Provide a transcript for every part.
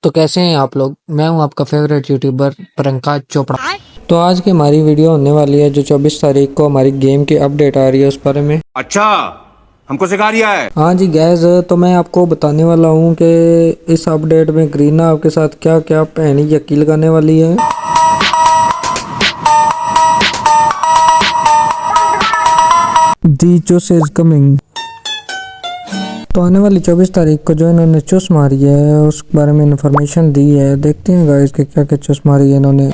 तो कैसे हैं आप लोग। मैं हूं आपका फेवरेट यूट्यूबर प्रंकाज चोपड़ा। तो आज की हमारी वीडियो होने वाली है जो 24 तारीख को हमारी गेम की अपडेट आ रही है उस बारे में। अच्छा, हमको सिखा रिया है। हाँ जी गैस, तो मैं आपको बताने वाला हूं कि इस अपडेट में ग्रीना आपके साथ क्या क्या पहनी यकी लगाने वाली है। दी चुस इज कमिंग। तो आने वाली 24 तारीख को जो इन्होंने चुस मारी है उस बारे में इंफॉर्मेशन दी है। देखते हैं गाइस कि क्या क्या चुस मारी है इन्होंने।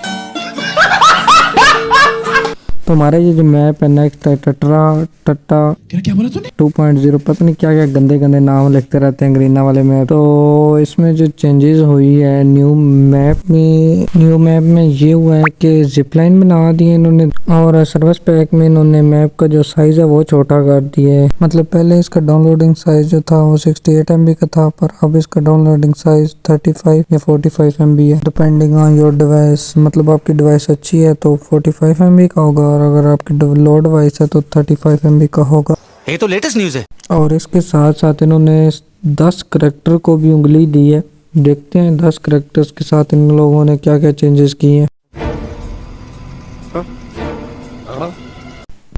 तो हमारा ये जो मैप है नेक्स्ट है टटरा टट्टा क्या बोला तूने 2.0, पता नहीं क्या क्या गंदे गंदे नाम लिखते रहते हैं ग्रीना वाले में। तो इसमें जो चेंजेस हुई है न्यू मैप में ये हुआ है कि जिपलाइन बना दी है इन्होंने, और सर्विस पैक में इन्होंने मैप का जो साइज है वो छोटा कर दिया है। मतलब पहले इसका डाउनलोडिंग साइज जो था वो 68 MB का था, पर अब इसका डाउनलोडिंग साइज 35 या 45 MB है, डिपेंडिंग ऑन योर डिवाइस। मतलब आपकी डिवाइस अच्छी है तो 45 MB का होगा, और अगर आपकी लो डिवाइस है तो 35 MB का होगा। ये तो लेटेस्ट न्यूज़ है। और इसके साथ साथ इन्होंने 10 करैक्टर को भी उंगली दी है। देखते हैं 10 करैक्टर्स के साथ इन लोगों ने क्या क्या चेंजेस किए हैं।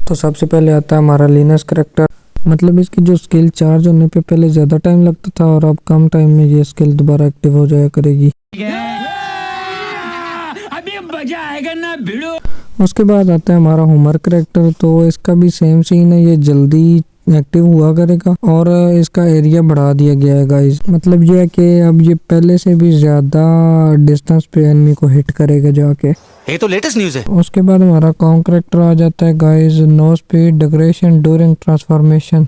तो सबसे पहले आता है हमारा लिनस करैक्टर। मतलब इसकी जो स्किल चार्ज होने पे पहले ज़्यादा टाइम लगता था और अब कम टाइम में ये स्किल दोबारा एक्टिव हो जाया करेगी। अभी मजा आएगा ना भिड़ो। उसके बाद आता है हमारा हुमर करैक्टर। तो इसका भी सेम सीन है, ये जल्दी एक्टिव हुआ करेगा और इसका एरिया बढ़ा दिया गया है गाइस। मतलब ये है कि अब ये पहले से भी ज्यादा डिस्टेंस पे एनिमी को हिट करेगा जाके। ये तो लेटेस्ट न्यूज़ है। उसके बाद हमारा कॉम करैक्टर आ जाता है guys, no speed decoration during transformation.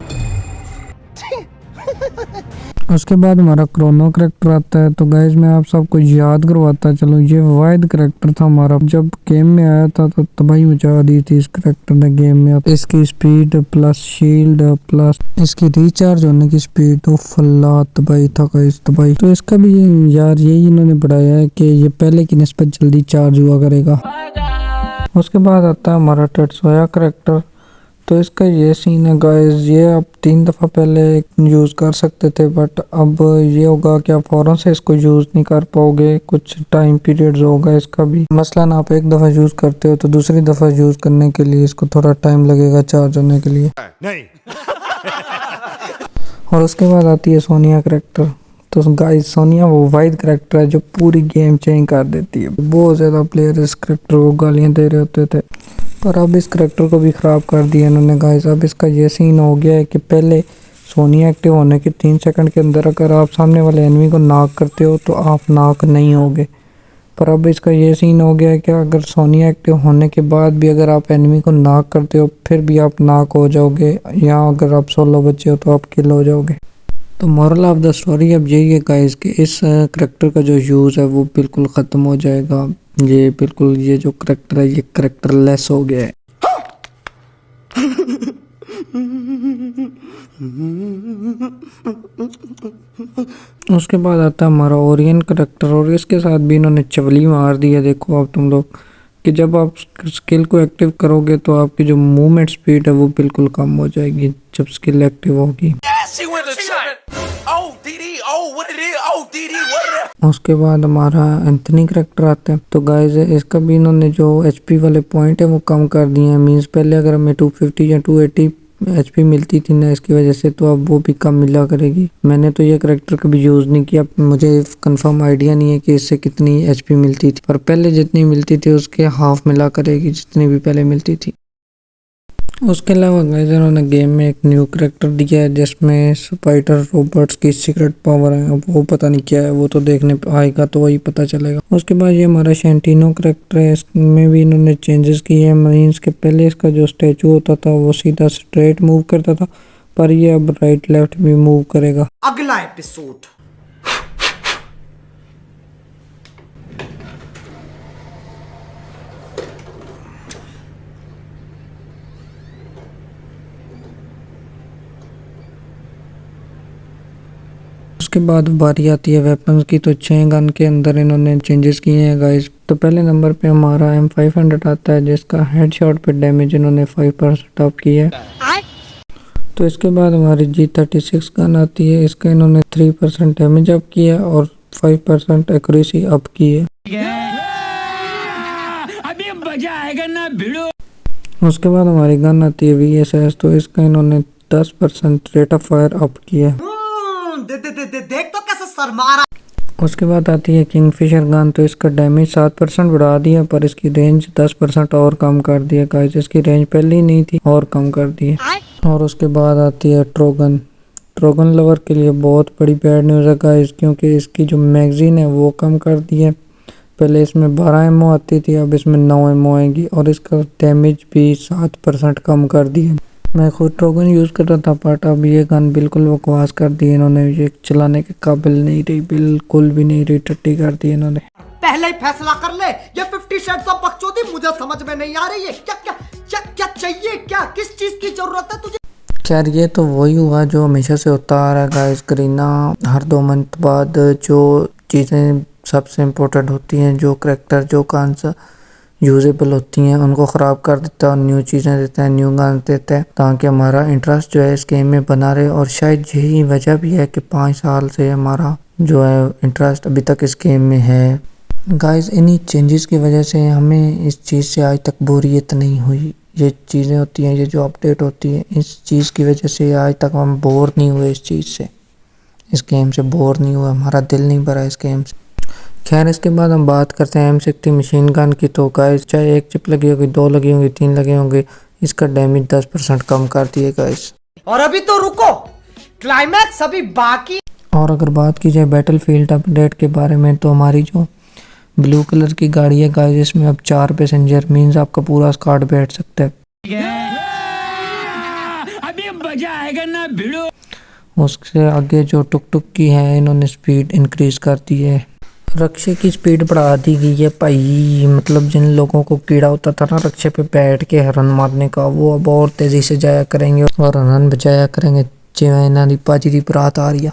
उसके बाद हमारा क्रोनो करैक्टर आता है। तो गाइस मैं आप सबको याद करवाता चलो, ये वाइड करैक्टर था हमारा, जब गेम में आया था तो तबाही मचा दी थी इस करैक्टर ने गेम में। इसकी स्पीड प्लस शील्ड प्लस इसकी रिचार्ज होने की स्पीड तो फल्ला तबाही था गाइस, तबाही। तो इसका भी यार यही इन्होंने बढ़ाया है कि ये पहले की निस्बत जल्दी चार्ज हुआ करेगा। उसके बाद आता है हमारा टट्सोया करैक्टर। तो इसका ये सीन है गाइस, ये आप 3 दफ़ा पहले यूज़ कर सकते थे, बट अब ये होगा कि आप फ़ौरन से इसको यूज़ नहीं कर पाओगे, कुछ टाइम पीरियड्स होगा इसका भी। मसलन आप एक दफ़ा यूज़ करते हो तो दूसरी दफ़ा यूज़ करने के लिए इसको थोड़ा टाइम लगेगा चार्ज होने के लिए। नहीं। और उसके बाद आती है सोनिया करैक्टर। तो गाइस सोनिया वो वाइड करैक्टर है जो पूरी गेम चेंज कर देती है। बहुत ज़्यादा प्लेयर इस करैक्टर को गालियाँ दे रहे होते थे, पर अब इस करैक्टर को भी ख़राब कर दिया इन्होंने गाइस। अब इसका ये सीन हो गया है कि पहले सोनिया एक्टिव होने के 3 सेकंड के अंदर अगर आप सामने वाले एनिमी को नॉक करते हो तो आप नॉक नहीं होगे, पर अब इसका ये सीन हो गया है कि अगर सोनिया एक्टिव होने के बाद भी अगर आप एनिमी को नॉक करते हो फिर भी आप नॉक हो जाओगे, या अगर आप सोलो बचे हो तो आप किल हो जाओगे। तो मोरल ऑफ द स्टोरी अब यही है गाइस कि इस करैक्टर का जो यूज़ है वो बिल्कुल ख़त्म हो जाएगा। ये बिल्कुल ये जो करैक्टर है ये करैक्टर लेस हो गया है। उसके बाद आता है हमारा ओरियन करैक्टर, और इसके साथ भी इन्होंने चवली मार दी है। देखो आप तुम लोग कि जब आप स्किल को एक्टिव करोगे तो आपकी जो मूवमेंट स्पीड है वो बिल्कुल कम हो जाएगी जब स्किल एक्टिव होगी। उसके बाद हमारा एंथनी करैक्टर आता है। तो गाइस इसका भी इन्होंने जो एचपी वाले पॉइंट है वो कम कर दिए हैं। मींस पहले अगर हमें 250 या 280 एचपी मिलती थी ना इसकी वजह से, तो अब वो भी कम मिला करेगी। मैंने तो ये करैक्टर कभी यूज़ नहीं किया, मुझे कंफर्म आइडिया नहीं है कि इससे कितनी एचपी मिलती थी, पर पहले जितनी मिलती थी उसके हाफ मिला करेगी जितनी भी पहले मिलती थी। उसके अलावा गाइस इन्होंने गेम में एक न्यू करैक्टर दिया है जिसमें स्पाइडर रोबोट्स की सीक्रेट पावर है। अब वो पता नहीं क्या है, वो तो देखने आएगा तो वही पता चलेगा। उसके बाद ये हमारा शेंटिनो करैक्टर है, इसमें भी इन्होंने चेंजेस किए हैं। मरीन्स के पहले इसका जो स्टैचू होता था वो सीधा स्ट्रेट मूव करता था, पर ये अब राइट लेफ्ट भी मूव करेगा। अगला एपिसोड उसके बाद बारी आती है वेपन्स की। तो 6 गन के अंदर इन्होंने चेंजेस किए हैं गाइस। तो पहले नंबर पे हमारा M500 आता है जिसका हेडशॉट पे डैमेज इन्होंने 5% अप किया है। तो इसके बाद हमारी G36 गन आती है, इसका इन्होंने 3% डैमेज अप किया और 5% एक्यूरेसी अप की है। अभी मजा आएगा ना भिड़ो। उसके बाद हमारी गन आती है VSS, तो इसका इन्होंने 10% रेट ऑफ फायर अप किया है। देख तो कैसे सर मारा। उसके बाद आती है किंगफिशर गन, तो इसका डैमेज 7% बढ़ा दिया पर इसकी रेंज 10% और कम कर दिया गाइस। इसकी रेंज पहले ही नहीं थी और कम कर दी है। और उसके बाद आती है ट्रोगन। ट्रोगन लवर के लिए बहुत बड़ी बैड न्यूज़ है गाइस, क्योंकि इसकी जो मैगजीन है वो कम कर दी है। पहले इसमें 12 एमओ आती थी, अब इसमें 9 एमओ आएगी और इसका डैमेज भी 7% कम कर दिया। मैं खुद ट्रोगन यूज़ कर रहा था बट अब ये गन बिल्कुल बकवास कर दी इन्होंने, ये चलाने के काबिल नहीं रही, बिल्कुल भी नहीं रही, टट्टी कर दी इन्होंने। पहले ही फैसला कर ले, ये 50 शेड्स ऑफ बकचोदी मुझे समझ में नहीं आ रही है। क्या क्या क्या क्या चाहिए, क्या किस चीज की जरूरत है तुझे? खैर ये तो वही हुआ जो हमेशा से होता आ रहा है गाइस। करीना हर 2 मंथ बाद जो चीज़ें सबसे इम्पोर्टेंट होती हैं, जो करैक्टर जो गन्स यूजेबल होती हैं उनको ख़राब कर देता है और न्यू चीज़ें देता है, न्यू गन्स देता है, ताकि हमारा इंटरेस्ट जो है इस गेम में बना रहे। और शायद यही वजह भी है कि 5 साल से हमारा जो है इंटरेस्ट अभी तक इस गेम में है। गाइस इन्हीं चेंजेस की वजह से हमें इस चीज़ से आज तक बोरियत नहीं हुई। ये चीज़ें होती हैं, ये जो अपडेट होती है, इस चीज़ की वजह से आज तक हम बोर नहीं हुए इस चीज़ से, इस गेम से बोर नहीं हुआ, हमारा दिल नहीं भरा इस गेम से। खैर इसके बाद हम बात करते हैं M60 मशीन गन की। तो गाइस चाहे 1 चिप लगी होगी, 2 लगी होंगी, 3 लगे होंगे, इसका डैमेज 10% कम कर दिए गाइस। और अभी तो रुको, क्लाइमैक्स अभी बाकी। और अगर बात की जाए बैटलफील्ड अपडेट के बारे में, तो हमारी जो ब्लू कलर की गाड़ी है गाइस, इसमें अब 4 पैसेंजर मीन्स आपका पूरा स्क्वाड बैठ सकता है। अभी मजा आएगा ना भिड़ो। उससे आगे जो टुक टुक की है, इन्होंने स्पीड इंक्रीज कर दी है, रक्शे की स्पीड बढ़ा दी गई है भाई। मतलब जिन लोगों को कीड़ा होता था ना रक्शे पे बैठ के रन मारने का, वो अब और तेजी से जाया करेंगे और रन बचाया करेंगे। जिवेना दी पाजी दी बरात आ रही है।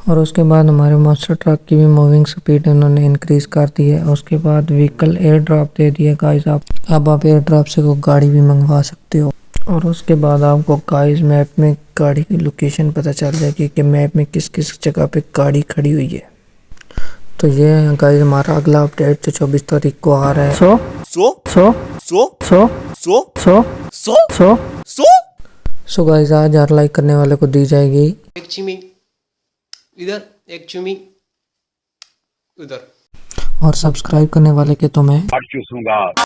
और उसके बाद हमारे मास्टर ट्रक की भी मूविंग स्पीड इन्होंने इंक्रीज कर दी है। उसके बाद व्हीकल एयर ड्रॉप दे दिया गाइस, अब आप एयर ड्रॉप से कोई गाड़ी भी मंगवा सकते हो। और उसके बाद आपको गाइस मैप में गाड़ी की लोकेशन पता चल जाएगी कि मैप में किस किस जगह पे गाड़ी खड़ी हुई है। तो ये है गाइस हमारा अगला अपडेट जो 24 तारीख को आ रहा है। सो गाइस आज हर लाइक करने वाले को दी जाएगी एक चिमी इधर, एक चुमी उधर, और सब्सक्राइब करने वाले के तो मैं